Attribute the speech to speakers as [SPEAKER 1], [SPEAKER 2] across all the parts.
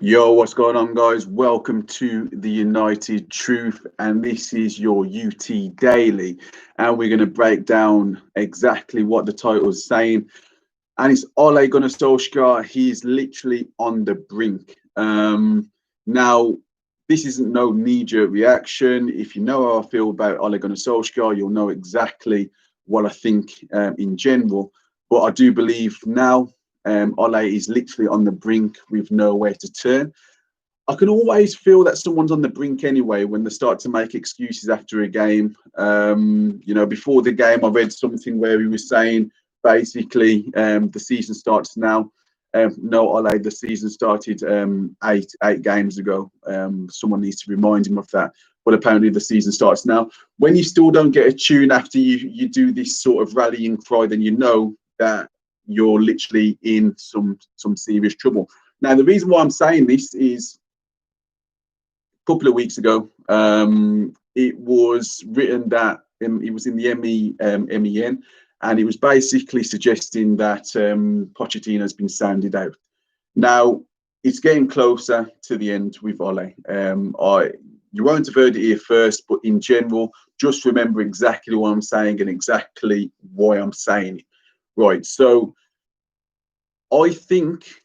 [SPEAKER 1] Yo, what's going on, guys? Welcome to the United Truth, and this is your UT Daily. And we're going to break down exactly what the title is saying. And it's Ole Gunnar Solskjaer. He's literally on the brink. Now, this isn't no knee-jerk reaction. If you know how I feel about Ole Gunnar Solskjaer, you'll know exactly what I think in general. But I do believe now Ole is literally on the brink with nowhere to turn. I can always feel that someone's on the brink anyway when they start to make excuses after a game. Before the game, I read something where he was saying basically the season starts now. No, Ole, the season started eight games ago. Someone needs to remind him of that. But apparently the season starts now. When you still don't get a tune after you do this sort of rallying cry, then you know that you're literally in some serious trouble. Now, the reason why I'm saying this is a couple of weeks ago, it was written that it was in the MEN, and it was basically suggesting that Pochettino has been sounded out. Now, it's getting closer to the end with Ole. You won't have heard it here first, but in general, just remember exactly what I'm saying and exactly why I'm saying it. Right, so I think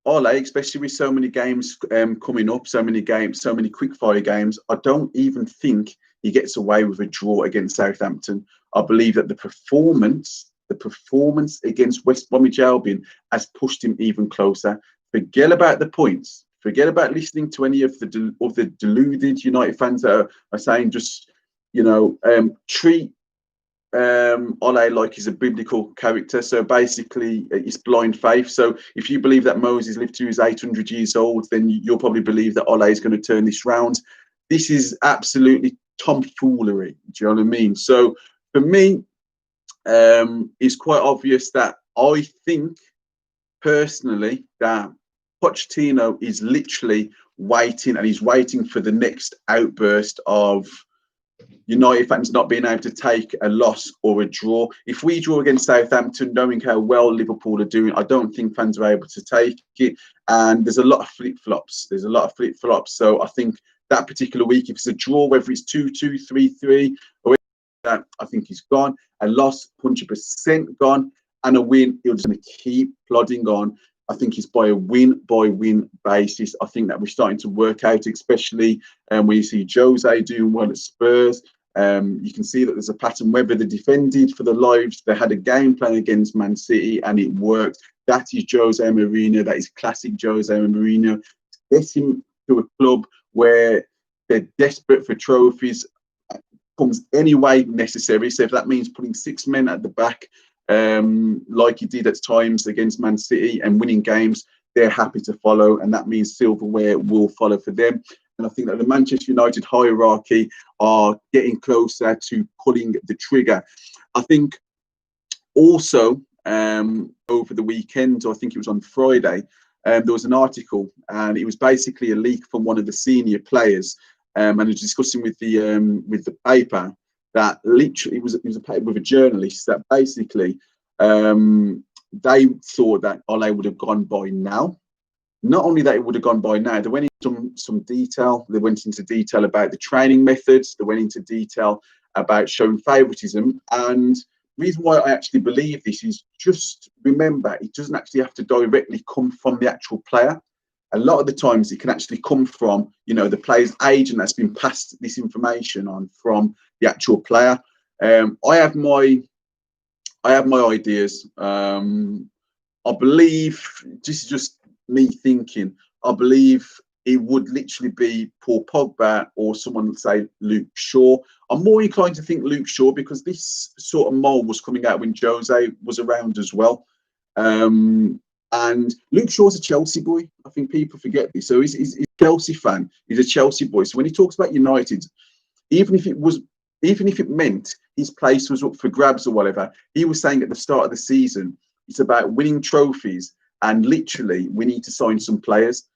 [SPEAKER 1] Ole, especially with so many games coming up, so many quickfire games, I don't even think he gets away with a draw against Southampton. I believe that the performance against West Bromwich Albion has pushed him even closer. Forget about the points. Forget about listening to any of the deluded United fans that are saying just, treat Ole like he's a biblical character. So basically, it's blind faith. So if you believe that Moses lived to his 800 years old, then you'll probably believe that Ole is going to turn this round. This is absolutely tomfoolery. Do you know what I mean? So for me, it's quite obvious that I think personally that Pochettino is literally waiting, and he's waiting for the next outburst of United fans not being able to take a loss or a draw. If we draw against Southampton, knowing how well Liverpool are doing, I don't think fans are able to take it. And there's a lot of flip-flops. So I think that particular week, if it's a draw, whether it's 2-2, 3-3, or that, I think he's gone. A loss, 100% gone. And a win, he'll just keep plodding on. I think it's by a win-by-win basis. I think that we're starting to work out, especially when you see Jose doing well at Spurs. You can see that there's a pattern. Whether they defended for their lives, they had a game plan against Man City and it worked. That is Jose Mourinho. That is classic Jose Mourinho. Get him to a club where they're desperate for trophies comes any way necessary. So if that means putting 6 men at the back, like he did at times against Man City and winning games, they're happy to follow. And that means silverware will follow for them. And I think that the Manchester United hierarchy are getting closer to pulling the trigger. I think also over the weekend, or I think it was on Friday, there was an article, and it was basically a leak from one of the senior players, and it was discussing with the paper that literally it was a paper with a journalist that basically they thought that Ole would have gone by now. Not only that it would have gone by now, they went into some detail. They went into detail about the training methods. They went into detail about showing favouritism. And the reason why I actually believe this is just remember, it doesn't actually have to directly come from the actual player. A lot of the times it can actually come from, the player's agent that's been passed this information on from the actual player. I have my ideas. I believe, this is just me thinking, I believe it would literally be Paul Pogba or someone, let's say Luke Shaw. I'm more inclined to think Luke Shaw because this sort of mold was coming out when Jose was around as well. And Luke Shaw's a Chelsea boy. I think people forget this. So he's a Chelsea fan. He's a Chelsea boy. So when he talks about United, even if it meant his place was up for grabs or whatever, he was saying at the start of the season, it's about winning trophies, and literally we need to sign some players.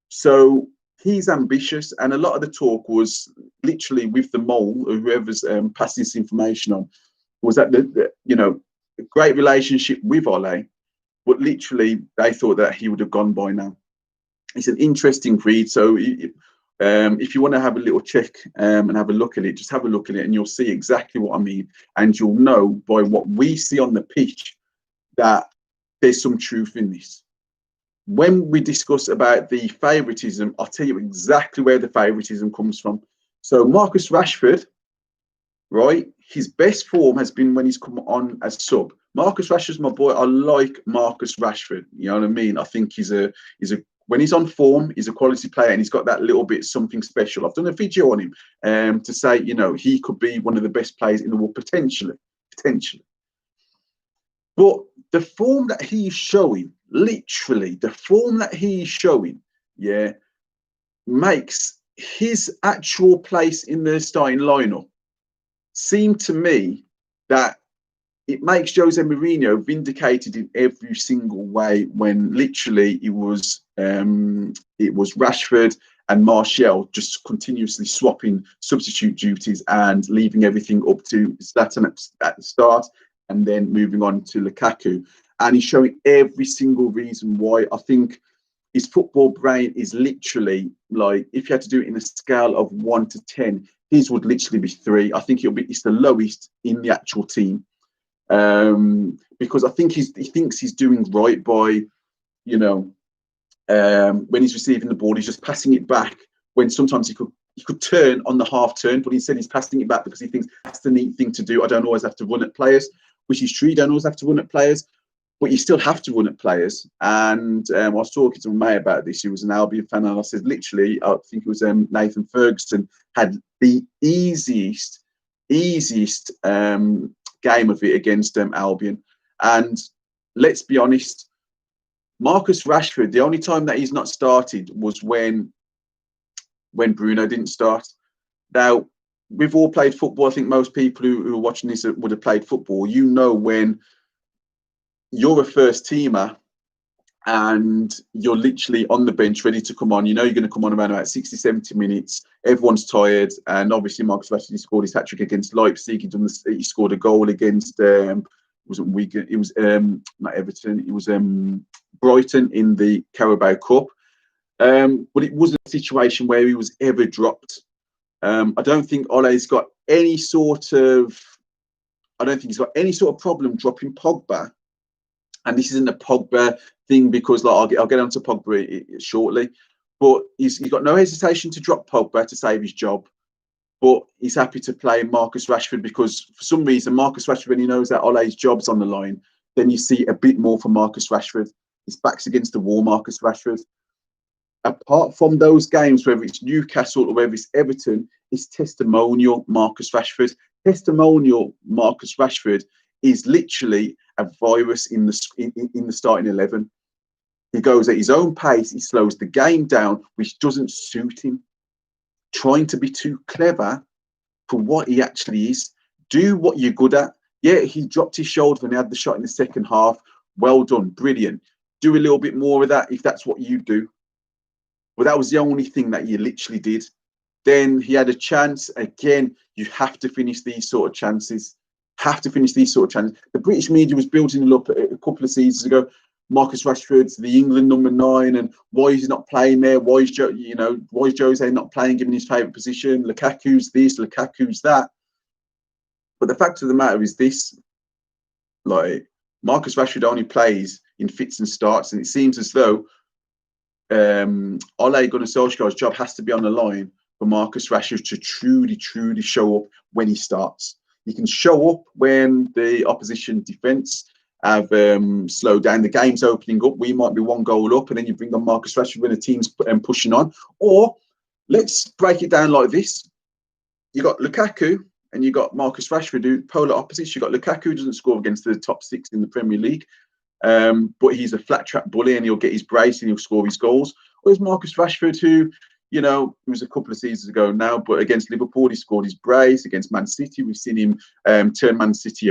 [SPEAKER 1] So he's ambitious, and a lot of the talk was literally with the mole, or whoever's passing this information on, was that the great relationship with Ole, but literally they thought that he would have gone by now. it's an interesting read. So if you want to have a little check and have a look at it, just have a look at it and you'll see exactly what I mean. And you'll know by what we see on the pitch that there's some truth in this. When we discuss about the favouritism, I'll tell you exactly where the favouritism comes from. So Marcus Rashford, right, his best form has been when he's come on as sub. Marcus Rashford's my boy. I like Marcus Rashford. You know what I mean? I think he's a when he's on form, he's a quality player, and he's got that little bit something special. I've done a video on him to say, you know, he could be one of the best players in the world potentially. But the form that he's showing, literally, the form that he's showing, yeah, makes his actual place in the starting lineup seem to me that it makes Jose Mourinho vindicated in every single way when literally it was Rashford and Martial just continuously swapping substitute duties and leaving everything up to Zlatan at the start and then moving on to Lukaku. And he's showing every single reason why. I think his football brain is literally like, if you had to do it in a scale of 1 to 10, his would literally be 3. I think it's the lowest in the actual team. Because I think he thinks he's doing right by, you know, when he's receiving the ball, he's just passing it back when sometimes he could turn on the half turn, but instead he's passing it back because he thinks that's the neat thing to do. I don't always have to run at players, which is true. You don't always have to run at players, but you still have to run at players. And I was talking to my mate about this. He was an Albion fan, and I said, literally, I think it was Nathan Ferguson had the easiest game of it against Albion. And let's be honest, Marcus Rashford, the only time that he's not started was when Bruno didn't start. Now, we've all played football. I think most people who are watching this would have played football. You know, when you're a first teamer and you're literally on the bench ready to come on, you know you're going to come on around about 60, 70 minutes. Everyone's tired. And obviously, Marcus Rashford scored his hat-trick against Leipzig. He scored a goal against, it wasn't Wigan, it was not Everton, it was Brighton in the Carabao Cup. But it wasn't a situation where he was ever dropped. I don't think Ole's got any sort of problem dropping Pogba. And this isn't a Pogba thing because, like, I'll get onto Pogba shortly, but he's got no hesitation to drop Pogba to save his job. But he's happy to play Marcus Rashford because for some reason, Marcus Rashford, when he knows that Ole's job's on the line, then you see a bit more from Marcus Rashford. His back's against the wall, Marcus Rashford. Apart from those games, whether it's Newcastle or whether it's Everton, it's testimonial Marcus Rashford. Testimonial Marcus Rashford is literally a virus in the starting 11. He goes at his own pace. He slows the game down, which doesn't suit him. Trying to be too clever for what he actually is. Do what you're good at. Yeah, he dropped his shoulder when he had the shot in the second half. Well done, brilliant. Do a little bit more of that if that's what you do. But that was the only thing that you literally did. Then he had a chance. Again, you have to finish these sort of chances. The British media was building it up a couple of seasons ago. Marcus Rashford's the England number 9, and why is he not playing there? Why is Jose not playing, given his favourite position? Lukaku's this, Lukaku's that. But the fact of the matter is this: like, Marcus Rashford only plays in fits and starts, and it seems as though Ole Gunnar Solskjaer's job has to be on the line for Marcus Rashford to truly show up when he starts. He can show up when the opposition defence have slowed down. The game's opening up. We might be 1 goal up, and then you bring on Marcus Rashford when the team's pushing on. Or let's break it down like this: you got Lukaku and you got Marcus Rashford, who polar opposites. You got Lukaku, who doesn't score against the top 6 in the Premier League, but he's a flat track bully and he'll get his brace and he'll score his goals. Or there's Marcus Rashford, who, you know, it was a couple of seasons ago now, but against Liverpool, he scored his brace. Against Man City, we've seen him tear Man City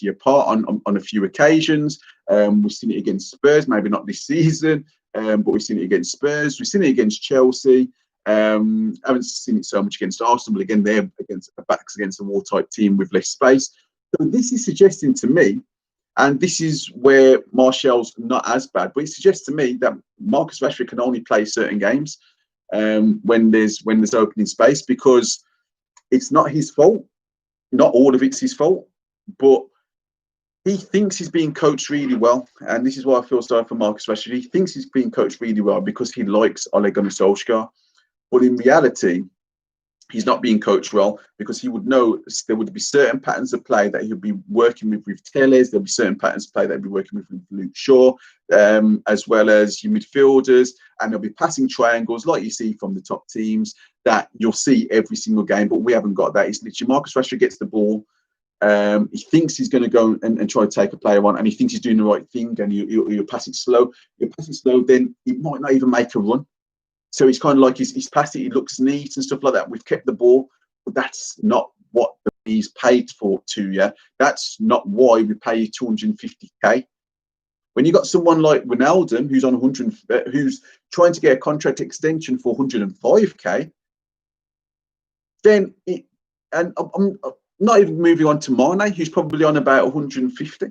[SPEAKER 1] apart on a few occasions. We've seen it against Spurs, maybe not this season, but we've seen it against Spurs. We've seen it against Chelsea. I haven't seen it so much against Arsenal, but again, they're backs against a wall type team with less space. So this is suggesting to me And this is where Martial's not as bad. But it suggests to me that Marcus Rashford can only play certain games when there's opening space, because it's not his fault. Not all of it's his fault, but he thinks he's being coached really well. And this is why I feel sorry for Marcus Rashford. He thinks he's being coached really well because he likes Ole Gunnar Solskjaer. But in reality, he's not being coached well, because he would know there would be certain patterns of play that he'll be working with Telles. There'll be certain patterns of play that he'll be working with Luke Shaw, as well as your midfielders. And there'll be passing triangles like you see from the top teams that you'll see every single game. But we haven't got that. It's literally Marcus Rashford gets the ball. He thinks he's going to go and try to take a player on, and he thinks he's doing the right thing, and you pass it slow. You pass it slow, then he might not even make a run. So he's kind of like he's passed it, he looks neat and stuff like that. We've kept the ball, but that's not what he's paid for to you. That's not why we pay you 250k. When you got someone like Ronaldo who's on 100, who's trying to get a contract extension for 105k, then and I'm not even moving on to Mane, who's probably on about 150.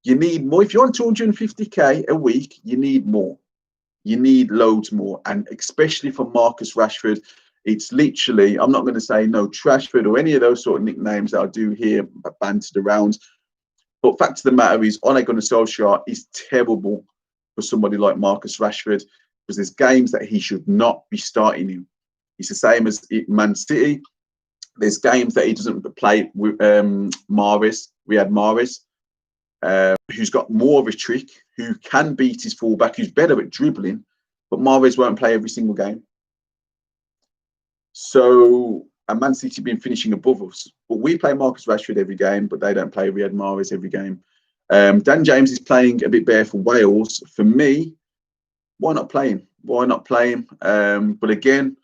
[SPEAKER 1] You need more. If you're on 250k a week, you need more. You need loads more. And especially for Marcus Rashford, it's literally, I'm not going to say no Trashford or any of those sort of nicknames that I do hear bantered around. But fact of the matter is, Ole Gunnar Solskjaer is terrible for somebody like Marcus Rashford, because there's games that he should not be starting in. It's the same as Man City. There's games that he doesn't play with Mahrez. We had Mahrez, who's got more of a trick, who can beat his fullback, who's better at dribbling, but Mahrez won't play every single game. So, and Man City been finishing above us, but we play Marcus Rashford every game, but they don't play Riyad Mahrez every game. Dan James is playing a bit better for Wales. For me, why not play him? Why not play him? But again,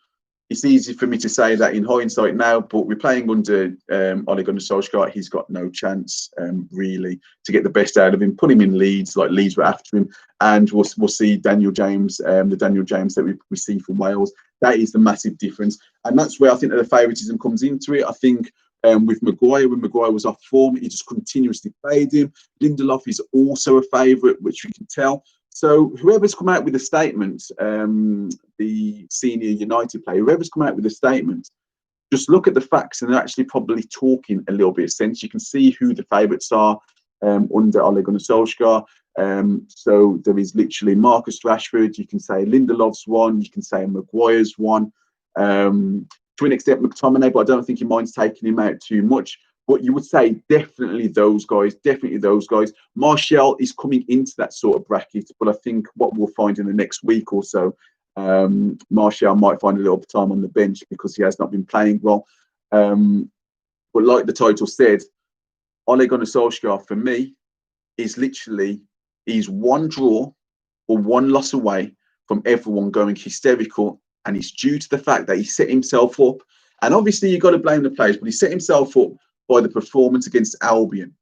[SPEAKER 1] it's easy for me to say that in hindsight now, but we're playing under Ole Gunnar Solskjaer. He's got no chance, really, to get the best out of him. Put him in Leeds, like Leeds were after him, and we'll see Daniel James, the Daniel James that we see for Wales. That is the massive difference, and that's where I think that the favouritism comes into it. I think with Maguire, when Maguire was off form, he just continuously played him. Lindelof is also a favourite, which we can tell. So whoever's come out with a statement, the senior United player, whoever's come out with a statement, just look at the facts, and they're actually probably talking a little bit of sense. You can see who the favourites are under Ole Gunnar Solskjaer. So there is literally Marcus Rashford. You can say Lindelof's one. You can say Maguire's one. To an extent, McTominay, but I don't think he minds taking him out too much. But you would say definitely those guys, definitely those guys. Martial is coming into that sort of bracket, but I think what we'll find in the next week or so, Martial might find a little bit of time on the bench because he has not been playing well. But like the title said, Ole Gunnar Solskjaer, for me, is literally, he's one draw or one loss away from everyone going hysterical. And it's due to the fact that he set himself up. And obviously, you've got to blame the players, but he set himself up by the performance against Albion.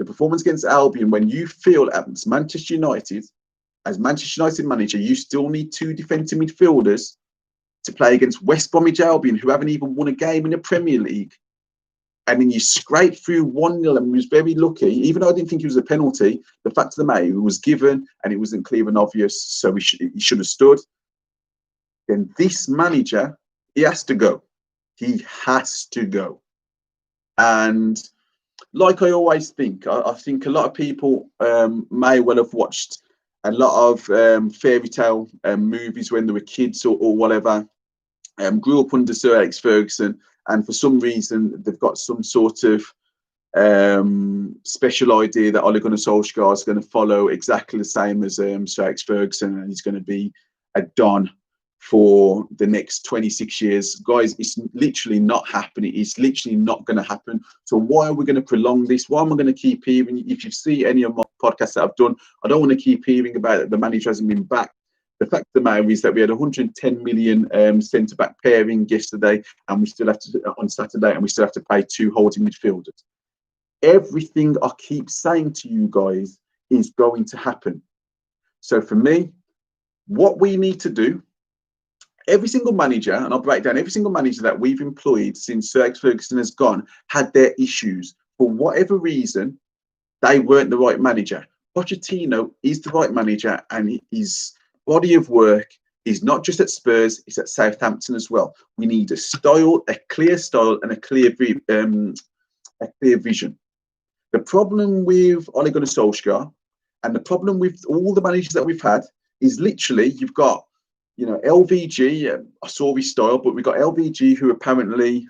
[SPEAKER 1] The performance against Albion, when you feel as Manchester United manager, you still need two defensive midfielders to play against West Bromwich Albion, who haven't even won a game in the Premier League. And then you scrape through 1-0 and was very lucky, even though I didn't think it was a penalty. The fact of the matter, it was given and it wasn't clear and obvious, so he should have stood. Then this manager, he has to go. He has to go. And like I always think, I think a lot of people may well have watched a lot of fairy tale movies when they were kids or whatever, grew up under Sir Alex Ferguson, and for some reason they've got some sort of special idea that Ole Gunnar Solskjaer is going to follow exactly the same as Sir Alex Ferguson, and he's going to be a Don for the next 26 years. Guys, it's literally not happening. It's literally not going to happen. So why are we going to prolong this? Why am I going to keep hearing? If you see any of my podcasts that I've done, I don't want to keep hearing about it. The manager hasn't been back. The fact of the matter is that we had 110 million centre-back pairing yesterday, and we still have to, on Saturday, and we still have to pay 2 holding midfielders. Everything I keep saying to you guys is going to happen. So for me, what we need to do, every single manager, and I'll break down every single manager that we've employed since Sir Alex Ferguson has gone, had their issues. For whatever reason, they weren't the right manager. Pochettino is the right manager, and his body of work is not just at Spurs, it's at Southampton as well. We need a clear style, and a clear vision. The problem with Ole Gunnar Solskjaer, and the problem with all the managers that we've had, is literally you've got, LVG, I saw his style, but we've got LVG who apparently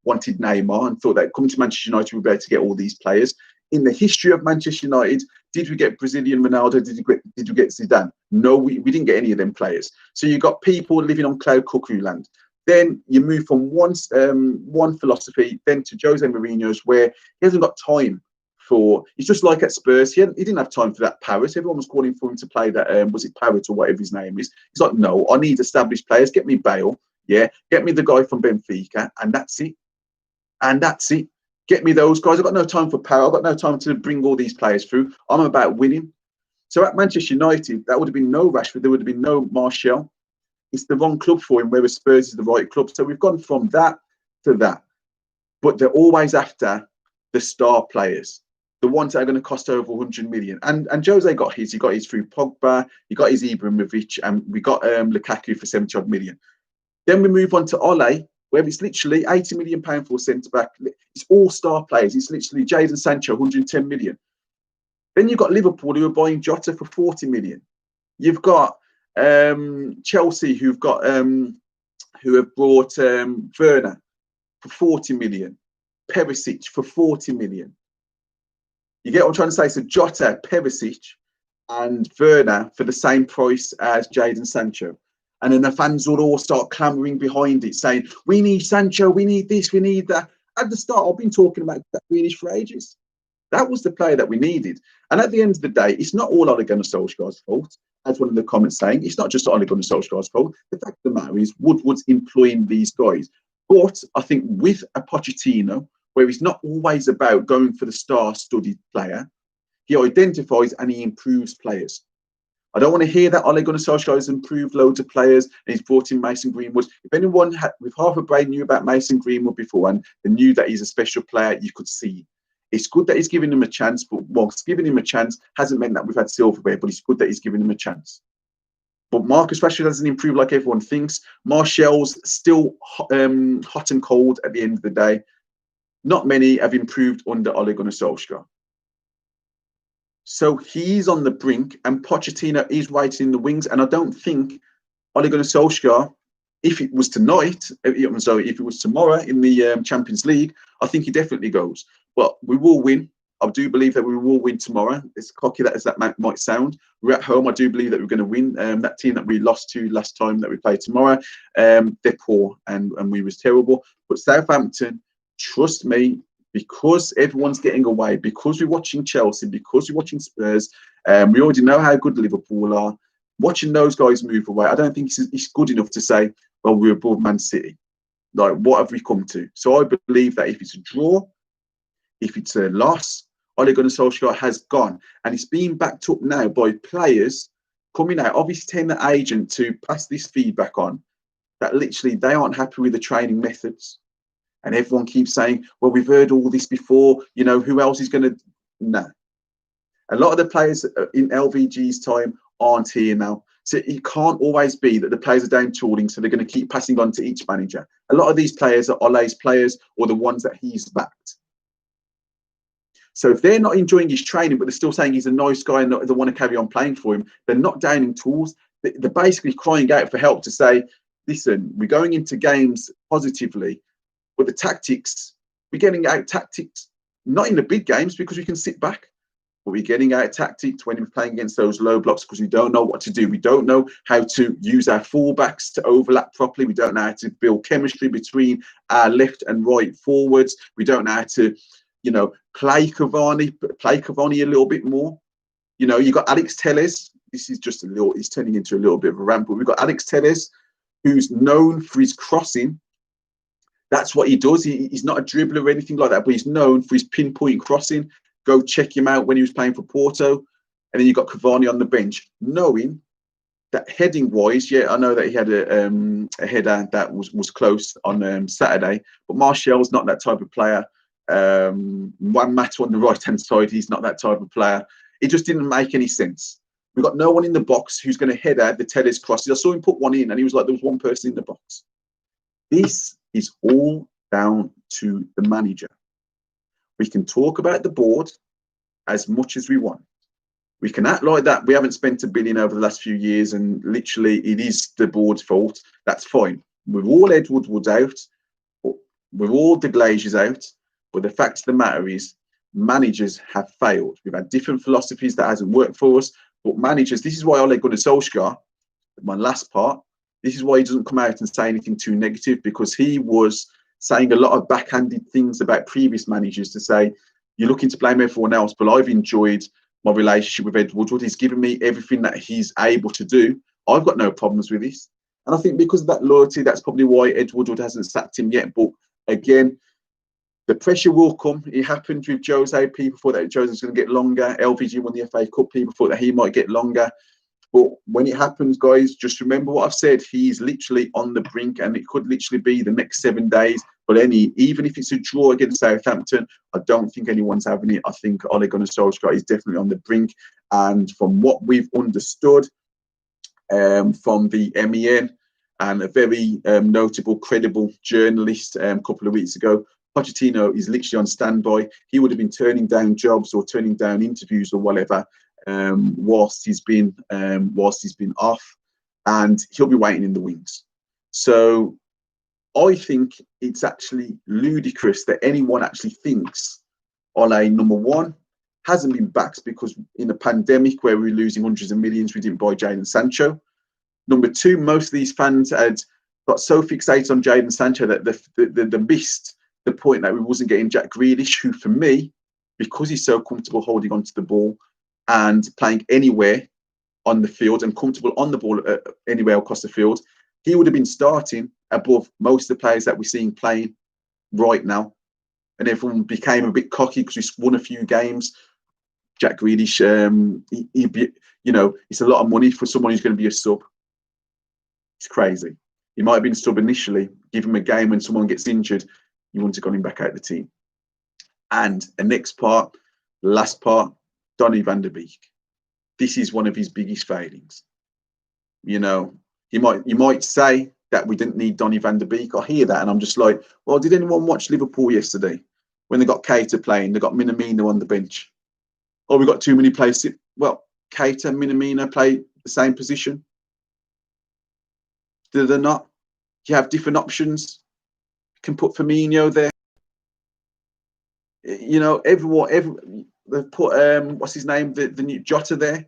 [SPEAKER 1] wanted Neymar and thought that coming to Manchester United we'd be able to get all these players. In the history of Manchester United, did we get Brazilian Ronaldo? Did we get Zidane? No, we didn't get any of them players. So you've got people living on cloud cuckoo land. Then you move from one philosophy then to Jose Mourinho's, where he hasn't got time for. It's just like at Spurs, he didn't have time for that Paris. Everyone was calling for him to play that. Was it Paris or whatever his name is? He's like, no, I need established players. Get me Bale, yeah. Get me the guy from Benfica, and that's it. And that's it. Get me those guys. I've got no time for power. I've got no time to bring all these players through. I'm about winning. So at Manchester United, that would have been no Rashford. There would have been no Martial. It's the wrong club for him, whereas Spurs is the right club. So we've gone from that to that. But they're always after the star players, the ones that are going to cost over 100 million. And Jose got his. He got his through Pogba. He got his Ibrahimovic. And we got Lukaku for 70-odd million. Then we move on to Ole, where it's literally £80 million for a centre-back. It's all star players. It's literally Jadon Sancho, 110 million. Then you've got Liverpool, who are buying Jota for 40 million. You've got Chelsea, who have brought Werner for 40 million, Perisic for 40 million. You get what I'm trying to say? So Jota, Perisic, and Werner for the same price as Jadon Sancho. And then the fans will all start clamoring behind it, saying, we need Sancho, we need this, we need that. At the start, I've been talking about that Grealish for ages. That was the player that we needed. And at the end of the day, it's not all Ole Gunnar Solskjaer's fault. As one of the comments saying, it's not just Ole Gunnar Solskjaer's fault. The fact of the matter is Woodward's employing these guys. But I think with a Pochettino, where he's not always about going for the star-studded player, he identifies and he improves players. I don't want to hear that Ole Gunnar Solskjaer has improved loads of players and he's brought in Mason Greenwood. If anyone with half a brain knew about Mason Greenwood before and knew that he's a special player, you could see. It's good that he's giving him a chance, but whilst giving him a chance hasn't meant that we've had silverware, but it's good that he's giving him a chance. But Marcus Rashford hasn't improved like everyone thinks. Martial's still hot and cold at the end of the day. Not many have improved under Ole Gunnar Solskjaer. So he's on the brink, and Pochettino is waiting in the wings. And I don't think Ole Gunnar Solskjaer, if it was tonight, if it was tomorrow in the Champions League, I think he definitely goes. But we will win. I do believe that we will win tomorrow. As cocky as that might sound, we're at home. I do believe that we're going to win. That team that we lost to last time that we played tomorrow, they're poor and we was terrible. But Southampton, trust me, because everyone's getting away, because we're watching Chelsea, because we're watching Spurs, we already know how good Liverpool are. Watching those guys move away, I don't think it's good enough to say, well, we're above Man City. Like, what have we come to? So I believe that if it's a draw, if it's a loss, Ole Gunnar Solskjaer has gone. And it's being backed up now by players coming out, obviously telling the agent to pass this feedback on, that literally they aren't happy with the training methods. And everyone keeps saying, well, we've heard all this before. You know, who else is going to... No. A lot of the players in LVG's time aren't here now. So it can't always be that the players are down tooling, so they're going to keep passing on to each manager. A lot of these players are Ole's players or the ones that he's backed. So if they're not enjoying his training, but they're still saying he's a nice guy and they want to carry on playing for him, they're not downing tools. They're basically crying out for help to say, listen, we're going into games positively, but the tactics, we're getting out tactics, not in the big games because we can sit back, but we're getting out tactics when we're playing against those low blocks because we don't know what to do. We don't know how to use our fullbacks to overlap properly. We don't know how to build chemistry between our left and right forwards. We don't know how to, play Cavani a little bit more. You got Alex Telles. This is just he's turning into a little bit of a rant, but we've got Alex Telles, who's known for his crossing. That's what he does. He's not a dribbler or anything like that, but he's known for his pinpoint crossing. Go check him out when he was playing for Porto. And then you got Cavani on the bench, knowing that heading-wise, yeah, I know that he had a header that was close on Saturday, but Martial's not that type of player. One Matter on the right-hand side, he's not that type of player. It just didn't make any sense. We've got no one in the box who's going to head out the Tellers crosses. I saw him put one in and he was like, there was one person in the box. This is all down to the manager. We can talk about the board as much as we want. We can act like that we haven't spent $1 billion over the last few years and literally it is the board's fault. That's fine. With all Ed Woodward's out, with all the Glazers out, but the fact of the matter is managers have failed. We've had different philosophies that hasn't worked for us, but managers, this is why Ole Gunnar Solskjaer, my last part, this is why he doesn't come out and say anything too negative, because he was saying a lot of backhanded things about previous managers to say, you're looking to blame everyone else, but I've enjoyed my relationship with Ed Woodward. He's given me everything that he's able to do. I've got no problems with this. And I think because of that loyalty, that's probably why Ed Woodward hasn't sacked him yet. But again, the pressure will come. It happened with Jose. People thought that Jose was going to get longer. LVG won the FA Cup. People thought that he might get longer. But when it happens, guys, just remember what I've said. He's literally on the brink, and it could literally be the next 7 days. But even if it's a draw against Southampton, I don't think anyone's having it. I think Ole Gunnar Solskjaer is definitely on the brink. And from what we've understood from the MEN and a very notable, credible journalist a couple of weeks ago, Pochettino is literally on standby. He would have been turning down jobs or turning down interviews or whatever whilst he's been off, and he'll be waiting in the wings. So I think it's actually ludicrous that anyone actually thinks Ole, number one, hasn't been backed, because in a pandemic where we were losing hundreds of millions, we didn't buy Jadon Sancho. Number two, most of these fans had got so fixated on Jadon Sancho that they missed the point that we wasn't getting Jack Grealish, who for me, because he's so comfortable holding onto the ball and playing anywhere on the field and comfortable on the ball anywhere across the field, he would have been starting above most of the players that we're seeing playing right now. And everyone became a bit cocky because we won a few games. Jack Grealish, it's a lot of money for someone who's going to be a sub. It's crazy. He might have been a sub initially, give him a game when someone gets injured, you wouldn't have got him back out of the team. And the next part, the last part, Donny van der Beek. This is one of his biggest failings. You might say that we didn't need Donny van der Beek. I hear that and I'm just like, well, did anyone watch Liverpool yesterday when they got Keita playing? They got Minamino on the bench. Oh, we got too many players. Well, Keita and Minamino play the same position. Do they not? You have different options. You can put Firmino there. They've put what's his name, the new Jota there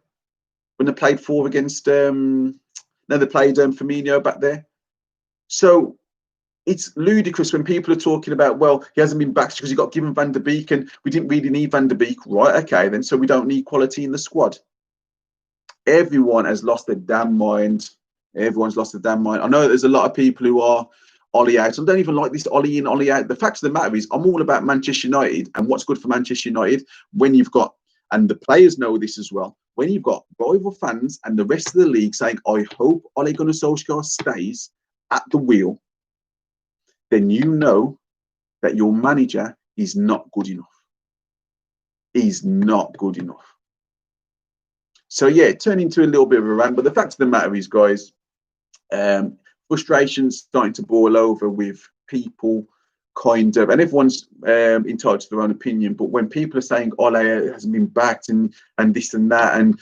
[SPEAKER 1] when they played four against. They played Firmino back there. So it's ludicrous when people are talking about, well, he hasn't been backed because he got given Van der Beek and we didn't really need Van der Beek. Right, okay, then, so we don't need quality in the squad. Everyone has lost their damn mind. Everyone's lost their damn mind. I know there's a lot of people who are Ollie out. I don't even like this Ollie in, Ollie out. The fact of the matter is, I'm all about Manchester United and what's good for Manchester United when you've got, and the players know this as well, when you've got rival fans and the rest of the league saying, I hope Ole Gunnar Solskjaer stays at the wheel, then you know that your manager is not good enough. He's not good enough. So yeah, it turned into a little bit of a rant, but the fact of the matter is, guys, frustration's starting to boil over with people kind of, and everyone's entitled to their own opinion, but when people are saying Ole hasn't been backed and this and that, and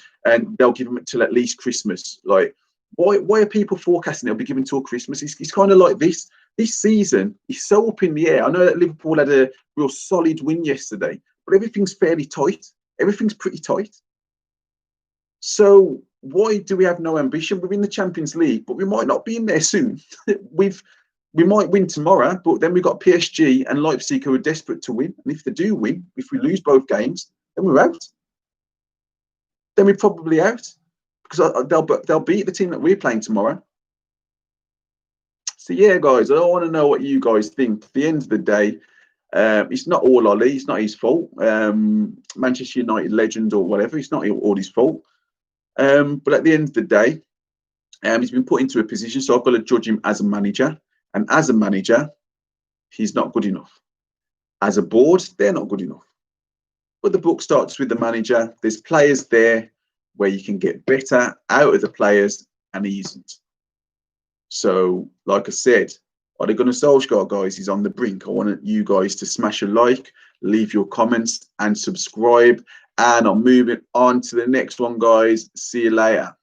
[SPEAKER 1] they'll give him till at least Christmas, like, why are people forecasting it'll be given till Christmas? It's kind of like this season is so up in the air. I know that Liverpool had a real solid win yesterday, but everything's fairly tight. Everything's pretty tight. So why do we have no ambition? We're in the Champions League, but we might not be in there soon. We might win tomorrow, but then we've got PSG and Leipzig who are desperate to win. And if they do win, if we lose both games, then we're out. Then we're probably out because they'll beat the team that we're playing tomorrow. So yeah, guys, I want to know what you guys think. At the end of the day, it's not all Ole. It's not his fault. Manchester United legend or whatever. It's not all his fault. But at the end of the day, he's been put into a position, so I've got to judge him as a manager. And as a manager, he's not good enough. as a board, they're not good enough. But the book starts with the manager. There's players there where you can get better out of the players, and he isn't. So, like I said, Ole Gunnar Solskjaer, guys, is on the brink. I want you guys to smash a like, leave your comments, and subscribe. And I'm moving on to the next one, guys. See you later.